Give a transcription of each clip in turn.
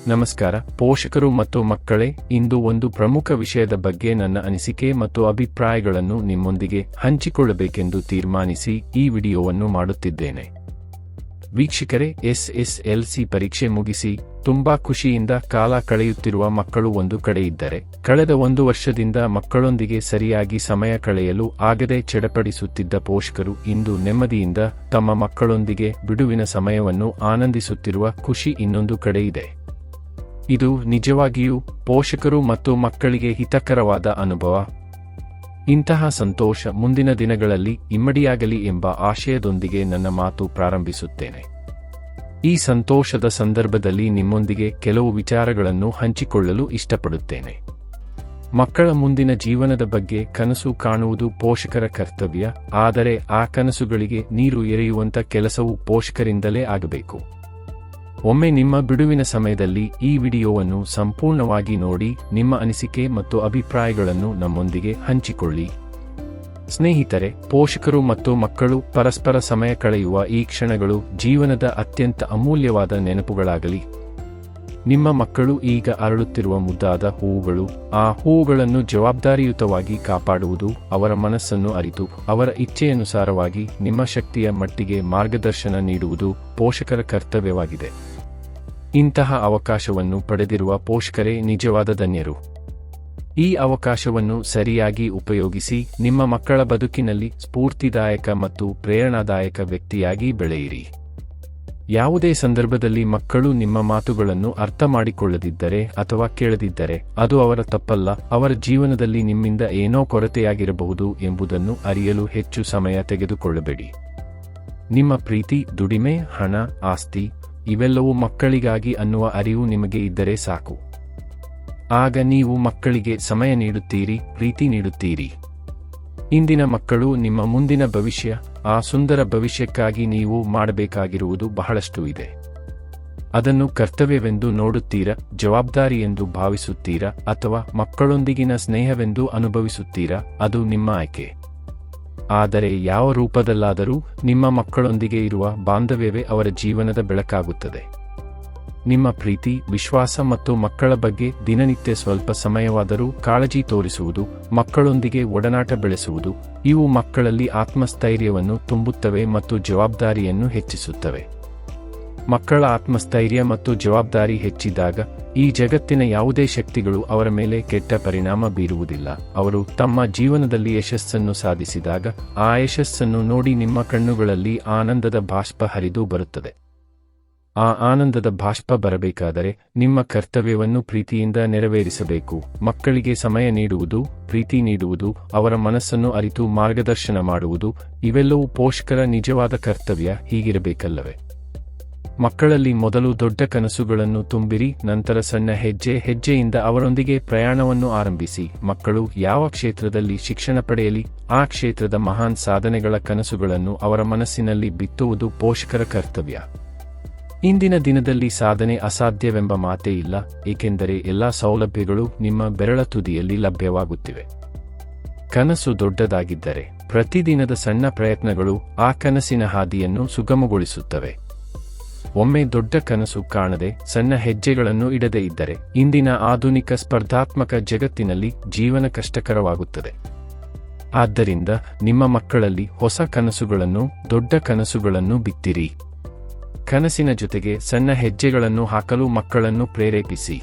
ನಮಸ್ಕಾರ ಪೋಷಕರು ಮತ್ತು ಮಕ್ಕಳೇ, ಇಂದು ಒಂದು ಪ್ರಮುಖ ವಿಷಯದ ಬಗ್ಗೆ ನನ್ನ ಅನಿಸಿಕೆ ಮತ್ತು ಅಭಿಪ್ರಾಯಗಳನ್ನು ನಿಮ್ಮೊಂದಿಗೆ ಹಂಚಿಕೊಳ್ಳಬೇಕೆಂದು ತೀರ್ಮಾನಿಸಿ ಈ ವಿಡಿಯೋವನ್ನು ಮಾಡುತ್ತಿದ್ದೇನೆ. ವೀಕ್ಷಕರೇ, SSLC ಪರೀಕ್ಷೆ ಮುಗಿಸಿ ತುಂಬಾ ಖುಷಿಯಿಂದ ಕಾಲ ಕಳೆಯುತ್ತಿರುವ ಮಕ್ಕಳು ಒಂದು ಕಡೆ ಇದ್ದರೆ, ಕಳೆದ 1 ವರ್ಷದಿಂದ ಮಕ್ಕಳೊಂದಿಗೆ ಸರಿಯಾಗಿ ಸಮಯ ಕಳೆಯಲು ಆಗದೆ ಚಡಪಡಿಸುತ್ತಿದ್ದ ಪೋಷಕರು ಇಂದು ನೆಮ್ಮದಿಯಿಂದ ತಮ್ಮ ಮಕ್ಕಳೊಂದಿಗೆ ಬಿಡುವಿನ ಸಮಯವನ್ನು ಆನಂದಿಸುತ್ತಿರುವ ಖುಷಿ ಇನ್ನೊಂದು ಕಡೆ ಇದೆ. ಇದು ನಿಜವಾಗಿಯೂ ಪೋಷಕರು ಮತ್ತು ಮಕ್ಕಳಿಗೆ ಹಿತಕರವಾದ ಅನುಭವ. ಇಂತಹ ಸಂತೋಷ ಮುಂದಿನ ದಿನಗಳಲ್ಲಿ ಇಮ್ಮಡಿಯಾಗಲಿ ಎಂಬ ಆಶಯದೊಂದಿಗೆ ನನ್ನ ಮಾತು ಪ್ರಾರಂಭಿಸುತ್ತೇನೆ. ಈ ಸಂತೋಷದ ಸಂದರ್ಭದಲ್ಲಿ ನಿಮ್ಮೊಂದಿಗೆ ಕೆಲವು ವಿಚಾರಗಳನ್ನು ಹಂಚಿಕೊಳ್ಳಲು ಇಷ್ಟಪಡುತ್ತೇನೆ. ಮಕ್ಕಳ ಮುಂದಿನ ಜೀವನದ ಬಗ್ಗೆ ಕನಸು ಕಾಣುವುದು ಪೋಷಕರ ಕರ್ತವ್ಯ, ಆದರೆ ಆ ಕನಸುಗಳಿಗೆ ನೀರು ಎರೆಯುವಂಥ ಕೆಲಸವು ಪೋಷಕರಿಂದಲೇ ಆಗಬೇಕು. ಒಮ್ಮೆ ನಿಮ್ಮ ಬಿಡುವಿನ ಸಮಯದಲ್ಲಿ ಈ ವಿಡಿಯೋವನ್ನು ಸಂಪೂರ್ಣವಾಗಿ ನೋಡಿ ನಿಮ್ಮ ಅನಿಸಿಕೆ ಮತ್ತು ಅಭಿಪ್ರಾಯಗಳನ್ನು ನಮ್ಮೊಂದಿಗೆ ಹಂಚಿಕೊಳ್ಳಿ. ಸ್ನೇಹಿತರೆ, ಪೋಷಕರು ಮತ್ತು ಮಕ್ಕಳು ಪರಸ್ಪರ ಸಮಯ ಕಳೆಯುವ ಈ ಕ್ಷಣಗಳು ಜೀವನದ ಅತ್ಯಂತ ಅಮೂಲ್ಯವಾದ ನೆನಪುಗಳಾಗಲಿ. ನಿಮ್ಮ ಮಕ್ಕಳು ಈಗ ಅರಳುತ್ತಿರುವ ಮುದ್ದಾದ ಹೂವುಗಳು. ಆ ಹೂವುಗಳನ್ನು ಜವಾಬ್ದಾರಿಯುತವಾಗಿ ಕಾಪಾಡುವುದು, ಅವರ ಮನಸ್ಸನ್ನು ಅರಿತು ಅವರ ಇಚ್ಛೆಯನುಸಾರವಾಗಿ ನಿಮ್ಮ ಶಕ್ತಿಯ ಮಟ್ಟಿಗೆ ಮಾರ್ಗದರ್ಶನ ನೀಡುವುದು ಪೋಷಕರ ಕರ್ತವ್ಯವಾಗಿದೆ. ಇಂತಹ ಅವಕಾಶವನ್ನು ಪಡೆದಿರುವ ಪೋಷಕರೇ ನಿಜವಾದ ಧನ್ಯರು. ಈ ಅವಕಾಶವನ್ನು ಸರಿಯಾಗಿ ಉಪಯೋಗಿಸಿ ನಿಮ್ಮ ಮಕ್ಕಳ ಬದುಕಿನಲ್ಲಿ ಸ್ಫೂರ್ತಿದಾಯಕ ಮತ್ತು ಪ್ರೇರಣಾದಾಯಕ ವ್ಯಕ್ತಿಯಾಗಿ ಬೆಳೆಯಿರಿ. ಯಾವುದೇ ಸಂದರ್ಭದಲ್ಲಿ ಮಕ್ಕಳು ನಿಮ್ಮ ಮಾತುಗಳನ್ನು ಅರ್ಥ ಮಾಡಿಕೊಳ್ಳದಿದ್ದರೆ ಅಥವಾ ಕೇಳದಿದ್ದರೆ ಅದು ಅವರ ತಪ್ಪಲ್ಲ, ಅವರ ಜೀವನದಲ್ಲಿ ನಿಮ್ಮಿಂದ ಏನೋ ಕೊರತೆಯಾಗಿರಬಹುದು ಎಂಬುದನ್ನು ಅರಿಯಲು ಹೆಚ್ಚು ಸಮಯ ತೆಗೆದುಕೊಳ್ಳಬೇಡಿ. ನಿಮ್ಮ ಪ್ರೀತಿ, ದುಡಿಮೆ, ಹಣ, ಆಸ್ತಿ ಇವೆಲ್ಲವೂ ಮಕ್ಕಳಿಗಾಗಿ ಅನ್ನುವ ಅರಿವು ನಿಮಗೆ ಇದ್ದರೆ ಸಾಕು. ಆಗ ನೀವು ಮಕ್ಕಳಿಗೆ ಸಮಯ ನೀಡುತ್ತೀರಿ, ಪ್ರೀತಿ ನೀಡುತ್ತೀರಿ. ಇಂದಿನ ಮಕ್ಕಳು ನಿಮ್ಮ ಮುಂದಿನ ಭವಿಷ್ಯ. ಆ ಸುಂದರ ಭವಿಷ್ಯಕ್ಕಾಗಿ ನೀವು ಮಾಡಬೇಕಾಗಿರುವುದು ಬಹಳಷ್ಟು ಇದೆ. ಅದನ್ನು ಕರ್ತವ್ಯವೆಂದು ನೋಡುತ್ತೀರಾ, ಜವಾಬ್ದಾರಿ ಎಂದು ಭಾವಿಸುತ್ತೀರಾ, ಅಥವಾ ಮಕ್ಕಳೊಂದಿಗಿನ ಸ್ನೇಹವೆಂದು ಅನುಭವಿಸುತ್ತೀರಾ? ಅದು ನಿಮ್ಮ ಆಯ್ಕೆ. ಆದರೆ ಯಾವ ರೂಪದಲ್ಲಾದರೂ ನಿಮ್ಮ ಮಕ್ಕಳೊಂದಿಗೆ ಇರುವ ಬಾಂಧವ್ಯವೇ ಅವರ ಜೀವನದ ಬೆಳಕಾಗುತ್ತದೆ. ನಿಮ್ಮ ಪ್ರೀತಿ, ವಿಶ್ವಾಸ ಮತ್ತು ಮಕ್ಕಳ ಬಗ್ಗೆ ದಿನನಿತ್ಯ ಸ್ವಲ್ಪ ಸಮಯವಾದರೂ ಕಾಳಜಿ ತೋರಿಸುವುದು, ಮಕ್ಕಳೊಂದಿಗೆ ಒಡನಾಟ ಬೆಳೆಸುವುದು, ಇವು ಮಕ್ಕಳಲ್ಲಿ ಆತ್ಮಸ್ಥೈರ್ಯವನ್ನು ತುಂಬುತ್ತವೆ ಮತ್ತು ಜವಾಬ್ದಾರಿಯನ್ನು ಹೆಚ್ಚಿಸುತ್ತವೆ. ಮಕ್ಕಳ ಆತ್ಮಸ್ಥೈರ್ಯ ಮತ್ತು ಜವಾಬ್ದಾರಿ ಹೆಚ್ಚಿದಾಗ ಈ ಜಗತ್ತಿನ ಯಾವುದೇ ಶಕ್ತಿಗಳು ಅವರ ಮೇಲೆ ಕೆಟ್ಟ ಪರಿಣಾಮ ಬೀರುವುದಿಲ್ಲ. ಅವರು ತಮ್ಮ ಜೀವನದಲ್ಲಿ ಯಶಸ್ಸನ್ನು ಸಾಧಿಸಿದಾಗ ಆ ಯಶಸ್ಸನ್ನು ನೋಡಿ ನಿಮ್ಮ ಕಣ್ಣುಗಳಲ್ಲಿ ಆನಂದದ ಬಾಷ್ಪ ಹರಿದು ಬರುತ್ತದೆ. ಆ ಆನಂದದ ಬಾಷ್ಪ ಬರಬೇಕಾದರೆ ನಿಮ್ಮ ಕರ್ತವ್ಯವನ್ನು ಪ್ರೀತಿಯಿಂದ ನೆರವೇರಿಸಬೇಕು. ಮಕ್ಕಳಿಗೆ ಸಮಯ ನೀಡುವುದು, ಪ್ರೀತಿ ನೀಡುವುದು, ಅವರ ಮನಸ್ಸನ್ನು ಅರಿತು ಮಾರ್ಗದರ್ಶನ ಮಾಡುವುದು, ಇವೆಲ್ಲವೂ ಪೋಷಕರ ನಿಜವಾದ ಕರ್ತವ್ಯ. ಹೀಗಿರಬೇಕಲ್ಲವೇ? ಮಕ್ಕಳಲ್ಲಿ ಮೊದಲು ದೊಡ್ಡ ಕನಸುಗಳನ್ನು ತುಂಬಿರಿ, ನಂತರ ಸಣ್ಣ ಹೆಜ್ಜೆಯಿಂದ ಅವರೊಂದಿಗೆ ಪ್ರಯಾಣವನ್ನು ಆರಂಭಿಸಿ. ಮಕ್ಕಳು ಯಾವ ಕ್ಷೇತ್ರದಲ್ಲಿ ಶಿಕ್ಷಣ ಪಡೆಯಲಿ, ಆ ಕ್ಷೇತ್ರದ ಮಹಾನ್ ಸಾಧನೆಗಳ ಕನಸುಗಳನ್ನು ಅವರ ಮನಸ್ಸಿನಲ್ಲಿ ಬಿತ್ತುವುದು ಪೋಷಕರ ಕರ್ತವ್ಯ. ಇಂದಿನ ದಿನದಲ್ಲಿ ಸಾಧನೆ ಅಸಾಧ್ಯವೆಂಬ ಮಾತೇ ಇಲ್ಲ, ಏಕೆಂದರೆ ಎಲ್ಲಾ ಸೌಲಭ್ಯಗಳು ನಿಮ್ಮ ಬೆರಳ ತುದಿಯಲ್ಲಿ ಲಭ್ಯವಾಗುತ್ತಿವೆ. ಕನಸು ದೊಡ್ಡದಾಗಿದ್ದರೆ ಪ್ರತಿದಿನದ ಸಣ್ಣ ಪ್ರಯತ್ನಗಳು ಆ ಕನಸಿನ ಹಾದಿಯನ್ನು ಸುಗಮಗೊಳಿಸುತ್ತವೆ. ಒಮ್ಮೆ ದೊಡ್ಡ ಕನಸು ಕಾಣದೆ ಸಣ್ಣ ಹೆಜ್ಜೆಗಳನ್ನು ಇಡದೇ ಇದ್ದರೆ ಇಂದಿನ ಆಧುನಿಕ ಸ್ಪರ್ಧಾತ್ಮಕ ಜಗತ್ತಿನಲ್ಲಿ ಜೀವನ ಕಷ್ಟಕರವಾಗುತ್ತದೆ. ಆದ್ದರಿಂದ ನಿಮ್ಮ ಮಕ್ಕಳಲ್ಲಿ ಹೊಸ ಕನಸುಗಳನ್ನು, ದೊಡ್ಡ ಕನಸುಗಳನ್ನು ಬಿತ್ತಿರಿ. ಕನಸಿನ ಜೊತೆಗೆ ಸಣ್ಣ ಹೆಜ್ಜೆಗಳನ್ನು ಹಾಕಲು ಮಕ್ಕಳನ್ನು ಪ್ರೇರೇಪಿಸಿ.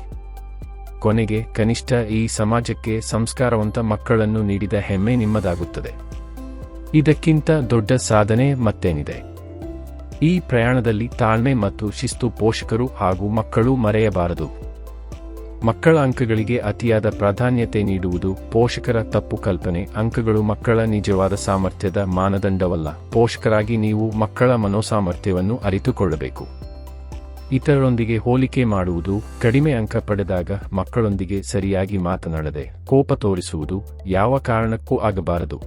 ಕೊನೆಗೆ ಕನಿಷ್ಠ ಈ ಸಮಾಜಕ್ಕೆ ಸಂಸ್ಕಾರವಂತ ಮಕ್ಕಳನ್ನು ನೀಡಿದ ಹೆಮ್ಮೆ ನಿಮ್ಮದಾಗುತ್ತದೆ. ಇದಕ್ಕಿಂತ ದೊಡ್ಡ ಸಾಧನೆ ಮತ್ತೇನಿದೆ? ಈ ಪ್ರಯಾಣದಲ್ಲಿ ತಾಳ್ಮೆ ಮತ್ತು ಶಿಸ್ತು ಪೋಷಕರು ಹಾಗೂ ಮಕ್ಕಳು ಮರೆಯಬಾರದು. ಮಕ್ಕಳ ಅಂಕಗಳಿಗೆ ಅತಿಯಾದ ಪ್ರಾಧಾನ್ಯತೆ ನೀಡುವುದು ಪೋಷಕರ ತಪ್ಪು ಕಲ್ಪನೆ. ಅಂಕಗಳು ಮಕ್ಕಳ ನಿಜವಾದ ಸಾಮರ್ಥ್ಯದ ಮಾನದಂಡವಲ್ಲ. ಪೋಷಕರಾಗಿ ನೀವು ಮಕ್ಕಳ ಮನೋಸಾಮರ್ಥ್ಯವನ್ನು ಅರಿತುಕೊಳ್ಳಬೇಕು. ಇತರರೊಂದಿಗೆ ಹೋಲಿಕೆ ಮಾಡುವುದು, ಕಡಿಮೆ ಅಂಕ ಪಡೆದಾಗ ಮಕ್ಕಳೊಂದಿಗೆ ಸರಿಯಾಗಿ ಮಾತನಾಡದೆ ಕೋಪ ತೋರಿಸುವುದು ಯಾವ ಕಾರಣಕ್ಕೂ ಆಗಬಾರದು.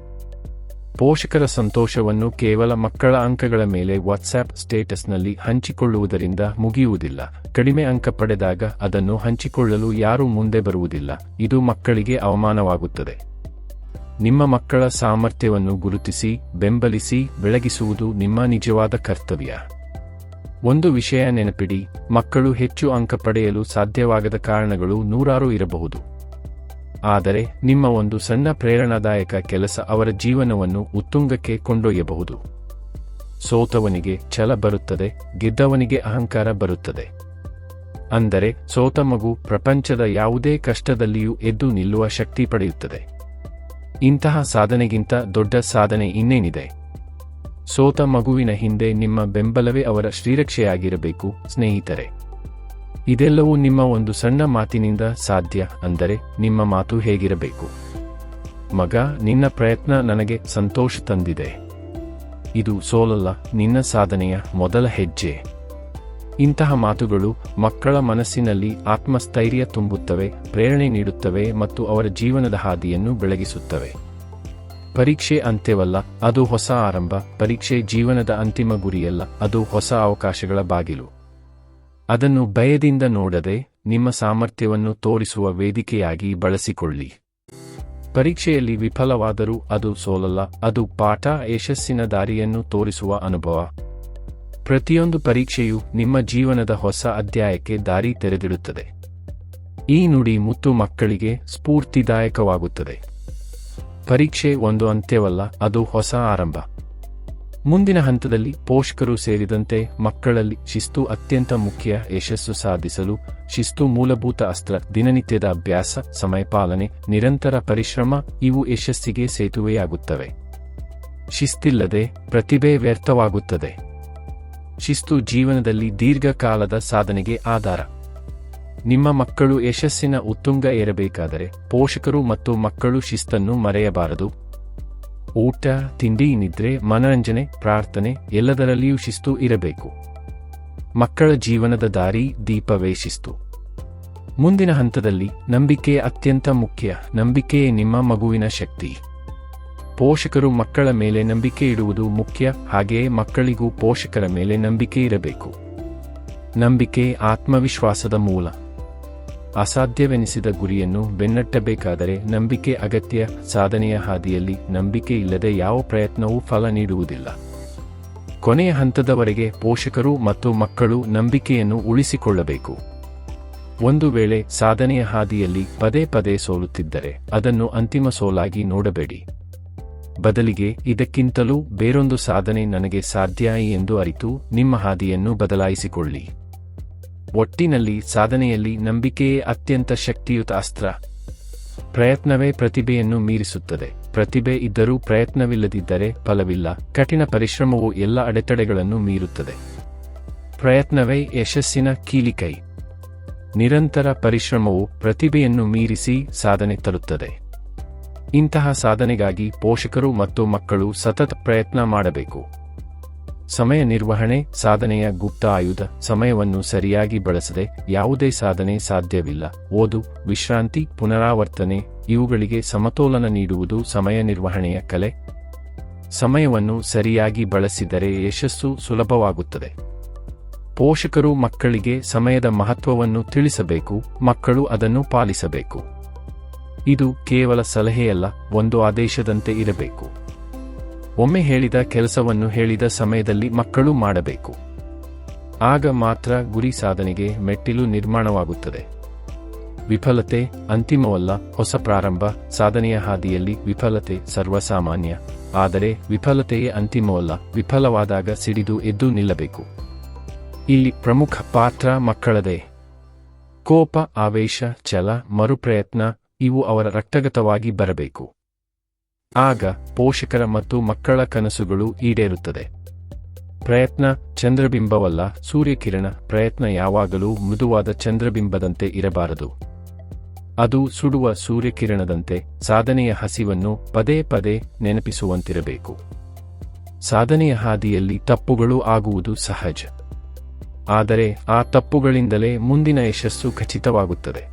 ಪೋಷಕರ ಸಂತೋಷವನ್ನು ಕೇವಲ ಮಕ್ಕಳ ಅಂಕಗಳ ಮೇಲೆ ವಾಟ್ಸ್ಆಪ್ ಸ್ಟೇಟಸ್ನಲ್ಲಿ ಹಂಚಿಕೊಳ್ಳುವುದರಿಂದ ಮುಗಿಯುವುದಿಲ್ಲ. ಕಡಿಮೆ ಅಂಕ ಪಡೆದಾಗ ಅದನ್ನು ಹಂಚಿಕೊಳ್ಳಲು ಯಾರೂ ಮುಂದೆ ಬರುವುದಿಲ್ಲ. ಇದು ಮಕ್ಕಳಿಗೆ ಅವಮಾನವಾಗುತ್ತದೆ. ನಿಮ್ಮ ಮಕ್ಕಳ ಸಾಮರ್ಥ್ಯವನ್ನು ಗುರುತಿಸಿ, ಬೆಂಬಲಿಸಿ, ಬೆಳಗಿಸುವುದು ನಿಮ್ಮ ನಿಜವಾದ ಕರ್ತವ್ಯ. ಒಂದು ವಿಷಯ ನೆನಪಿಡಿ, ಮಕ್ಕಳು ಹೆಚ್ಚು ಅಂಕ ಪಡೆಯಲು ಸಾಧ್ಯವಾಗದ ಕಾರಣಗಳು ನೂರಾರು ಇರಬಹುದು. ಆದರೆ ನಿಮ್ಮ ಒಂದು ಸಣ್ಣ ಪ್ರೇರಣಾದಾಯಕ ಕೆಲಸ ಅವರ ಜೀವನವನ್ನು ಉತ್ತುಂಗಕ್ಕೆ ಕೊಂಡೊಯ್ಯಬಹುದು. ಸೋತವನಿಗೆ ಛಲ ಬರುತ್ತದೆ, ಗೆದ್ದವನಿಗೆ ಅಹಂಕಾರ ಬರುತ್ತದೆ. ಅಂದರೆ ಸೋತ ಮಗು ಪ್ರಪಂಚದ ಯಾವುದೇ ಕಷ್ಟದಲ್ಲಿಯೂ ಎದ್ದು ನಿಲ್ಲುವ ಶಕ್ತಿ ಪಡೆಯುತ್ತದೆ. ಇಂತಹ ಸಾಧನೆಗಿಂತ ದೊಡ್ಡ ಸಾಧನೆ ಇನ್ನೇನಿದೆ? ಸೋತ ಮಗುವಿನ ಹಿಂದೆ ನಿಮ್ಮ ಬೆಂಬಲವೇ ಅವರ ಶ್ರೀರಕ್ಷೆಯಾಗಿರಬೇಕು ಸ್ನೇಹಿತರೆ. ಇದೆಲ್ಲವೂ ನಿಮ್ಮ ಒಂದು ಸಣ್ಣ ಮಾತಿನಿಂದ ಸಾಧ್ಯ. ಅಂದರೆ ನಿಮ್ಮ ಮಾತು ಹೇಗಿರಬೇಕು? ಮಗ, ನಿನ್ನ ಪ್ರಯತ್ನ ನನಗೆ ಸಂತೋಷ ತಂದಿದೆ. ಇದು ಸೋಲಲ್ಲ, ನಿನ್ನ ಸಾಧನೆಯ ಮೊದಲ ಹೆಜ್ಜೆ. ಇಂತಹ ಮಾತುಗಳು ಮಕ್ಕಳ ಮನಸ್ಸಿನಲ್ಲಿ ಆತ್ಮಸ್ಥೈರ್ಯ ತುಂಬುತ್ತವೆ, ಪ್ರೇರಣೆ ನೀಡುತ್ತವೆ ಮತ್ತು ಅವರ ಜೀವನದ ಹಾದಿಯನ್ನು ಬೆಳಗಿಸುತ್ತವೆ. ಪರೀಕ್ಷೆ ಅಂತ್ಯವಲ್ಲ, ಅದು ಹೊಸ ಆರಂಭ. ಪರೀಕ್ಷೆ ಜೀವನದ ಅಂತಿಮ ಗುರಿಯಲ್ಲ, ಅದು ಹೊಸ ಅವಕಾಶಗಳ ಬಾಗಿಲು. ಅದನ್ನು ಭಯದಿಂದ ನೋಡದೆ ನಿಮ್ಮ ಸಾಮರ್ಥ್ಯವನ್ನು ತೋರಿಸುವ ವೇದಿಕೆಯಾಗಿ ಬಳಸಿಕೊಳ್ಳಿ. ಪರೀಕ್ಷೆಯಲ್ಲಿ ವಿಫಲವಾದರೂ ಅದು ಸೋಲಲ್ಲ, ಅದು ಪಾಠ, ಯಶಸ್ಸಿನ ದಾರಿಯನ್ನು ತೋರಿಸುವ ಅನುಭವ. ಪ್ರತಿಯೊಂದು ಪರೀಕ್ಷೆಯು ನಿಮ್ಮ ಜೀವನದ ಹೊಸ ಅಧ್ಯಾಯಕ್ಕೆ ದಾರಿ ತೆರೆದಿಡುತ್ತದೆ. ಈ ನುಡಿ ಮುತ್ತು ಮಕ್ಕಳಿಗೆ ಸ್ಫೂರ್ತಿದಾಯಕವಾಗುತ್ತದೆ. ಪರೀಕ್ಷೆ ಒಂದು ಅಂತ್ಯವಲ್ಲ, ಅದು ಹೊಸ ಆರಂಭ. ಮುಂದಿನ ಹಂತದಲ್ಲಿ ಪೋಷಕರು ಸೇರಿದಂತೆ ಮಕ್ಕಳಲ್ಲಿ ಶಿಸ್ತು ಅತ್ಯಂತ ಮುಖ್ಯ. ಯಶಸ್ಸು ಸಾಧಿಸಲು ಶಿಸ್ತು ಮೂಲಭೂತ ಅಸ್ತ್ರ. ದಿನನಿತ್ಯದ ಅಭ್ಯಾಸ, ಸಮಯಪಾಲನೆ, ನಿರಂತರ ಪರಿಶ್ರಮ ಇವು ಯಶಸ್ಸಿಗೆ ಸೇತುವೆಯಾಗುತ್ತವೆ. ಶಿಸ್ತಿಲ್ಲದೆ ಪ್ರತಿಭೆ ವ್ಯರ್ಥವಾಗುತ್ತದೆ. ಶಿಸ್ತು ಜೀವನದಲ್ಲಿ ದೀರ್ಘಕಾಲದ ಸಾಧನೆಗೆ ಆಧಾರ. ನಿಮ್ಮ ಮಕ್ಕಳು ಯಶಸ್ಸಿನ ಉತ್ತುಂಗ ಏರಬೇಕಾದರೆ ಪೋಷಕರು ಮತ್ತು ಮಕ್ಕಳು ಶಿಸ್ತನ್ನು ಮರೆಯಬಾರದು. ಊಟ, ತಿಂಡಿ, ನಿದ್ರೆ, ಮನರಂಜನೆ, ಪ್ರಾರ್ಥನೆ ಎಲ್ಲದರಲ್ಲಿಯೂ ಶಿಸ್ತು ಇರಬೇಕು. ಮಕ್ಕಳ ಜೀವನದ ದಾರಿ ದೀಪವೇ ಶಿಸ್ತು. ಮುಂದಿನ ಹಂತದಲ್ಲಿ ನಂಬಿಕೆ ಅತ್ಯಂತ ಮುಖ್ಯ. ನಂಬಿಕೆಯೇ ನಿಮ್ಮ ಮಗುವಿನ ಶಕ್ತಿ. ಪೋಷಕರು ಮಕ್ಕಳ ಮೇಲೆ ನಂಬಿಕೆ ಇಡುವುದು ಮುಖ್ಯ, ಹಾಗೆಯೇ ಮಕ್ಕಳಿಗೂ ಪೋಷಕರ ಮೇಲೆ ನಂಬಿಕೆ ಇರಬೇಕು. ನಂಬಿಕೆ ಆತ್ಮವಿಶ್ವಾಸದ ಮೂಲ. ಅಸಾಧ್ಯವೆನಿಸಿದ ಗುರಿಯನ್ನು ಬೆನ್ನಟ್ಟಬೇಕಾದರೆ ನಂಬಿಕೆ ಅಗತ್ಯ. ಸಾಧನೆಯ ಹಾದಿಯಲ್ಲಿ ನಂಬಿಕೆ ಇಲ್ಲದೆ ಯಾವ ಪ್ರಯತ್ನವೂ ಫಲ ನೀಡುವುದಿಲ್ಲ. ಕೊನೆಯ ಹಂತದವರೆಗೆ ಪೋಷಕರು ಮತ್ತು ಮಕ್ಕಳು ನಂಬಿಕೆಯನ್ನು ಉಳಿಸಿಕೊಳ್ಳಬೇಕು. ಒಂದು ವೇಳೆ ಸಾಧನೆಯ ಹಾದಿಯಲ್ಲಿ ಪದೇ ಪದೇ ಸೋಲುತ್ತಿದ್ದರೆ ಅದನ್ನು ಅಂತಿಮ ಸೋಲಾಗಿ ನೋಡಬೇಡಿ. ಬದಲಿಗೆ ಇದಕ್ಕಿಂತಲೂ ಬೇರೊಂದು ಸಾಧನೆ ನನಗೆ ಸಾಧ್ಯ ಎಂದು ಅರಿತು ನಿಮ್ಮ ಹಾದಿಯನ್ನು ಬದಲಾಯಿಸಿಕೊಳ್ಳಿ. ಒಟ್ಟಿನಲ್ಲಿ ಸಾಧನೆಯಲ್ಲಿ ನಂಬಿಕೆಯೇ ಅತ್ಯಂತ ಶಕ್ತಿಯುತ ಅಸ್ತ್ರ. ಪ್ರಯತ್ನವೇ ಪ್ರತಿಭೆಯನ್ನು ಮೀರಿಸುತ್ತದೆ. ಪ್ರತಿಭೆ ಇದ್ದರೂ ಪ್ರಯತ್ನವಿಲ್ಲದಿದ್ದರೆ ಫಲವಿಲ್ಲ. ಕಠಿಣ ಪರಿಶ್ರಮವು ಎಲ್ಲ ಅಡೆತಡೆಗಳನ್ನು ಮೀರುತ್ತದೆ. ಪ್ರಯತ್ನವೇ ಯಶಸ್ಸಿನ ಕೀಲಿಕೈ. ನಿರಂತರ ಪರಿಶ್ರಮವು ಪ್ರತಿಭೆಯನ್ನು ಮೀರಿಸಿ ಸಾಧನೆ ತರುತ್ತದೆ. ಇಂತಹ ಸಾಧನೆಗಾಗಿ ಪೋಷಕರು ಮತ್ತು ಮಕ್ಕಳು ಸತತ ಪ್ರಯತ್ನ ಮಾಡಬೇಕು. ಸಮಯ ನಿರ್ವಹಣೆ ಸಾಧನೆಯ ಗುಪ್ತ ಆಯುಧ. ಸಮಯವನ್ನು ಸರಿಯಾಗಿ ಬಳಸದೆ ಯಾವುದೇ ಸಾಧನೆ ಸಾಧ್ಯವಿಲ್ಲ. ಓದು, ವಿಶ್ರಾಂತಿ, ಪುನರಾವರ್ತನೆ ಇವುಗಳಿಗೆ ಸಮತೋಲನ ನೀಡುವುದು ಸಮಯ ನಿರ್ವಹಣೆಯ ಕಲೆ. ಸಮಯವನ್ನು ಸರಿಯಾಗಿ ಬಳಸಿದರೆ ಯಶಸ್ಸು ಸುಲಭವಾಗುತ್ತದೆ. ಪೋಷಕರು ಮಕ್ಕಳಿಗೆ ಸಮಯದ ಮಹತ್ವವನ್ನು ತಿಳಿಸಬೇಕು, ಮಕ್ಕಳು ಅದನ್ನು ಪಾಲಿಸಬೇಕು. ಇದು ಕೇವಲ ಸಲಹೆಯಲ್ಲ, ಒಂದು ಆದೇಶದಂತೆ ಇರಬೇಕು. ಒಮ್ಮೆ ಹೇಳಿದ ಕೆಲಸವನ್ನು ಹೇಳಿದ ಸಮಯದಲ್ಲಿ ಮಕ್ಕಳು ಮಾಡಬೇಕು. ಆಗ ಮಾತ್ರ ಗುರಿ ಸಾಧನೆಗೆ ಮೆಟ್ಟಿಲು ನಿರ್ಮಾಣವಾಗುತ್ತದೆ. ವಿಫಲತೆ ಅಂತಿಮವಲ್ಲ, ಹೊಸ ಪ್ರಾರಂಭ. ಸಾಧನೆಯ ಹಾದಿಯಲ್ಲಿ ವಿಫಲತೆ ಸರ್ವಸಾಮಾನ್ಯ. ಆದರೆ ವಿಫಲತೆಯೇ ಅಂತಿಮವಲ್ಲ. ವಿಫಲವಾದಾಗ ಸಿಡಿದು ಎದ್ದು ನಿಲ್ಲಬೇಕು. ಇಲ್ಲಿ ಪ್ರಮುಖ ಪಾತ್ರ ಮಕ್ಕಳದೇ. ಕೋಪ, ಆವೇಶ, ಛಲ, ಮರುಪ್ರಯತ್ನ ಇವು ಅವರ ರಕ್ತಗತವಾಗಿ ಬರಬೇಕು. ಆಗ ಪೋಷಕರ ಮತ್ತು ಮಕ್ಕಳ ಕನಸುಗಳು ಈಡೇರುತ್ತದೆ. ಪ್ರಯತ್ನ ಚಂದ್ರಬಿಂಬವಲ್ಲ, ಸೂರ್ಯಕಿರಣ. ಪ್ರಯತ್ನ ಯಾವಾಗಲೂ ಮೃದುವಾದ ಚಂದ್ರಬಿಂಬದಂತೆ ಇರಬಾರದು. ಅದು ಸುಡುವ ಸೂರ್ಯಕಿರಣದಂತೆ ಸಾಧನೆಯ ಹಸಿವನ್ನು ಪದೇ ಪದೇ ನೆನಪಿಸುವಂತಿರಬೇಕು. ಸಾಧನೆಯ ಹಾದಿಯಲ್ಲಿ ತಪ್ಪುಗಳು ಆಗುವುದು ಸಹಜ. ಆದರೆ ಆ ತಪ್ಪುಗಳಿಂದಲೇ ಮುಂದಿನ ಯಶಸ್ಸು ಖಚಿತವಾಗುತ್ತದೆ.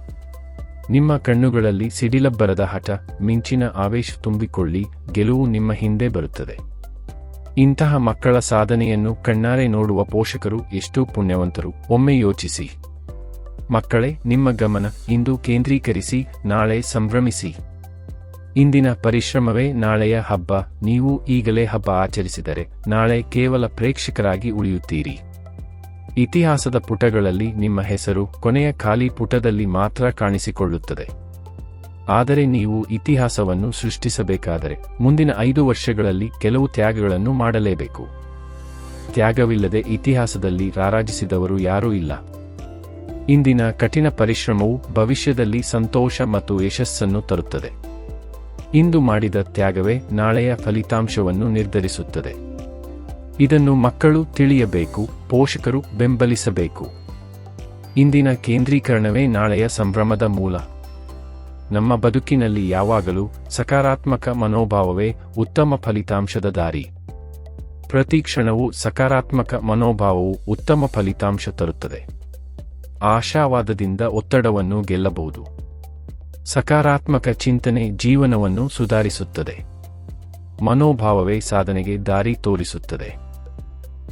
ನಿಮ್ಮ ಕಣ್ಣುಗಳಲ್ಲಿ ಸಿಡಿಲಬ್ಬರದ ಹಠ, ಮಿಂಚಿನ ಆವೇಶ ತುಂಬಿಕೊಳ್ಳಿ. ಗೆಲುವು ನಿಮ್ಮ ಹಿಂದೆ ಬರುತ್ತದೆ. ಇಂತಹ ಮಕ್ಕಳ ಸಾಧನೆಯನ್ನು ಕಣ್ಣಾರೆ ನೋಡುವ ಪೋಷಕರು ಎಷ್ಟು ಪುಣ್ಯವಂತರು. ಒಮ್ಮೆ ಯೋಚಿಸಿ. ಮಕ್ಕಳೇ, ನಿಮ್ಮ ಗಮನ ಇಂದು ಕೇಂದ್ರೀಕರಿಸಿ, ನಾಳೆ ಸಂಭ್ರಮಿಸಿ. ಇಂದಿನ ಪರಿಶ್ರಮವೇ ನಾಳೆಯ ಹಬ್ಬ. ನೀವು ಈಗಲೇ ಹಬ್ಬ ಆಚರಿಸಿದರೆ ನಾಳೆ ಕೇವಲ ಪ್ರೇಕ್ಷಕರಾಗಿ ಉಳಿಯುತ್ತೀರಿ. ಇತಿಹಾಸದ ಪುಟಗಳಲ್ಲಿ ನಿಮ್ಮ ಹೆಸರು ಕೊನೆಯ ಖಾಲಿ ಪುಟದಲ್ಲಿ ಮಾತ್ರ ಕಾಣಿಸಿಕೊಳ್ಳುತ್ತದೆ. ಆದರೆ ನೀವು ಇತಿಹಾಸವನ್ನು ಸೃಷ್ಟಿಸಬೇಕಾದರೆ ಮುಂದಿನ 5 ವರ್ಷಗಳಲ್ಲಿ ಕೆಲವು ತ್ಯಾಗಗಳನ್ನು ಮಾಡಲೇಬೇಕು. ತ್ಯಾಗವಿಲ್ಲದೆ ಇತಿಹಾಸದಲ್ಲಿ ರಾರಾಜಿಸಿದವರು ಯಾರೂ ಇಲ್ಲ. ಇಂದಿನ ಕಠಿಣ ಪರಿಶ್ರಮವು ಭವಿಷ್ಯದಲ್ಲಿ ಸಂತೋಷ ಮತ್ತು ಯಶಸ್ಸನ್ನು ತರುತ್ತದೆ. ಇಂದು ಮಾಡಿದ ತ್ಯಾಗವೇ ನಾಳೆಯ ಫಲಿತಾಂಶವನ್ನು ನಿರ್ಧರಿಸುತ್ತದೆ. ಇದನ್ನು ಮಕ್ಕಳು ತಿಳಿಯಬೇಕು, ಪೋಷಕರು ಬೆಂಬಲಿಸಬೇಕು. ಇಂದಿನ ಕೇಂದ್ರೀಕರಣವೇ ನಾಳೆಯ ಸಂಭ್ರಮದ ಮೂಲ. ನಮ್ಮ ಬದುಕಿನಲ್ಲಿ ಯಾವಾಗಲೂ ಸಕಾರಾತ್ಮಕ ಮನೋಭಾವವೇ ಉತ್ತಮ ಫಲಿತಾಂಶದ ದಾರಿ. ಪ್ರತಿ ಕ್ಷಣವೂ ಸಕಾರಾತ್ಮಕ ಮನೋಭಾವವು ಉತ್ತಮ ಫಲಿತಾಂಶ ತರುತ್ತದೆ. ಆಶಾವಾದದಿಂದ ಒತ್ತಡವನ್ನು ಗೆಲ್ಲಬಹುದು. ಸಕಾರಾತ್ಮಕ ಚಿಂತನೆ ಜೀವನವನ್ನು ಸುಧಾರಿಸುತ್ತದೆ. ಮನೋಭಾವವೇ ಸಾಧನೆಗೆ ದಾರಿ ತೋರಿಸುತ್ತದೆ.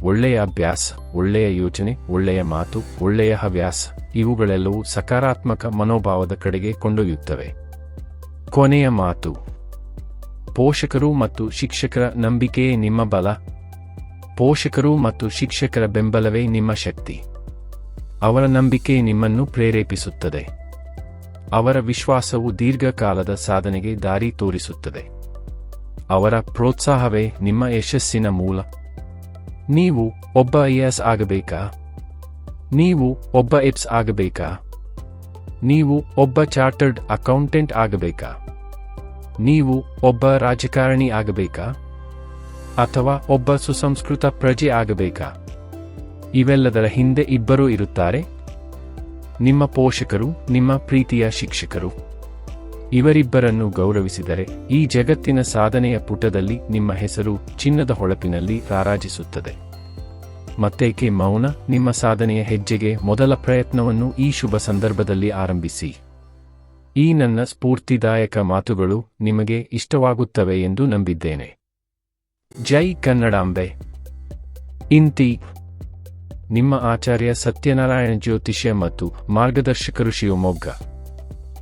ಒಳ್ಳೆಯ ಅಭ್ಯಾಸ, ಒಳ್ಳೆಯ ಯೋಚನೆ, ಒಳ್ಳೆಯ ಮಾತು, ಒಳ್ಳೆಯ ಹವ್ಯಾಸ ಇವುಗಳೆಲ್ಲವೂ ಸಕಾರಾತ್ಮಕ ಮನೋಭಾವದ ಕಡೆಗೆ ಕೊಂಡೊಯ್ಯುತ್ತವೆ. ಕೊನೆಯ ಮಾತು. ಪೋಷಕರು ಮತ್ತು ಶಿಕ್ಷಕರ ನಂಬಿಕೆಯೇ ನಿಮ್ಮ ಬಲ. ಪೋಷಕರು ಮತ್ತು ಶಿಕ್ಷಕರ ಬೆಂಬಲವೇ ನಿಮ್ಮ ಶಕ್ತಿ. ಅವರ ನಂಬಿಕೆ ನಿಮ್ಮನ್ನು ಪ್ರೇರೇಪಿಸುತ್ತದೆ. ಅವರ ವಿಶ್ವಾಸವು ದೀರ್ಘಕಾಲದ ಸಾಧನೆಗೆ ದಾರಿ ತೋರಿಸುತ್ತದೆ. ಅವರ ಪ್ರೋತ್ಸಾಹವೇ ನಿಮ್ಮ ಯಶಸ್ಸಿನ ಮೂಲ. ನೀವು ಒಬ್ಬ ಐಎಎಸ್ ಆಗಬೇಕಾ? ನೀವು ಒಬ್ಬ ಎಪ್ಸ್ ಆಗಬೇಕಾ? ನೀವು ಒಬ್ಬ ಚಾರ್ಟರ್ಡ್ ಅಕೌಂಟೆಂಟ್ ಆಗಬೇಕಾ? ನೀವು ಒಬ್ಬ ರಾಜಕಾರಣಿ ಆಗಬೇಕಾ? ಅಥವಾ ಒಬ್ಬ ಸುಸಂಸ್ಕೃತ ಪ್ರಜೆ ಆಗಬೇಕಾ? ಇವೆಲ್ಲದರ ಹಿಂದೆ ಇಬ್ಬರೂ ಇರುತ್ತಾರೆ. ನಿಮ್ಮ ಪೋಷಕರು, ನಿಮ್ಮ ಪ್ರೀತಿಯ ಶಿಕ್ಷಕರು. ಇವರಿಬ್ಬರನ್ನು ಗೌರವಿಸಿದರೆ ಈ ಜಗತ್ತಿನ ಸಾಧನೆಯ ಪುಟದಲ್ಲಿ ನಿಮ್ಮ ಹೆಸರು ಚಿನ್ನದ ಹೊಳಪಿನಲ್ಲಿ ರಾರಾಜಿಸುತ್ತದೆ. ಮತ್ತೇಕೆ ಮೌನ? ನಿಮ್ಮ ಸಾಧನೆಯ ಹೆಜ್ಜೆಗೆ ಮೊದಲ ಪ್ರಯತ್ನವನ್ನು ಈ ಶುಭ ಸಂದರ್ಭದಲ್ಲಿ ಆರಂಭಿಸಿ. ಈ ನನ್ನ ಸ್ಫೂರ್ತಿದಾಯಕ ಮಾತುಗಳು ನಿಮಗೆ ಇಷ್ಟವಾಗುತ್ತವೆ ಎಂದು ನಂಬಿದ್ದೇನೆ. ಜೈ ಕನ್ನಡಾಂಬೆ. ಇಂತಿ. ನಿಮ್ಮ ಆಚಾರ್ಯ ಸತ್ಯನಾರಾಯಣ ಜ್ಯೋತಿಷ್ಯ ಮತ್ತು ಮಾರ್ಗದರ್ಶಕರು, ಶಿವಮೊಗ್ಗ.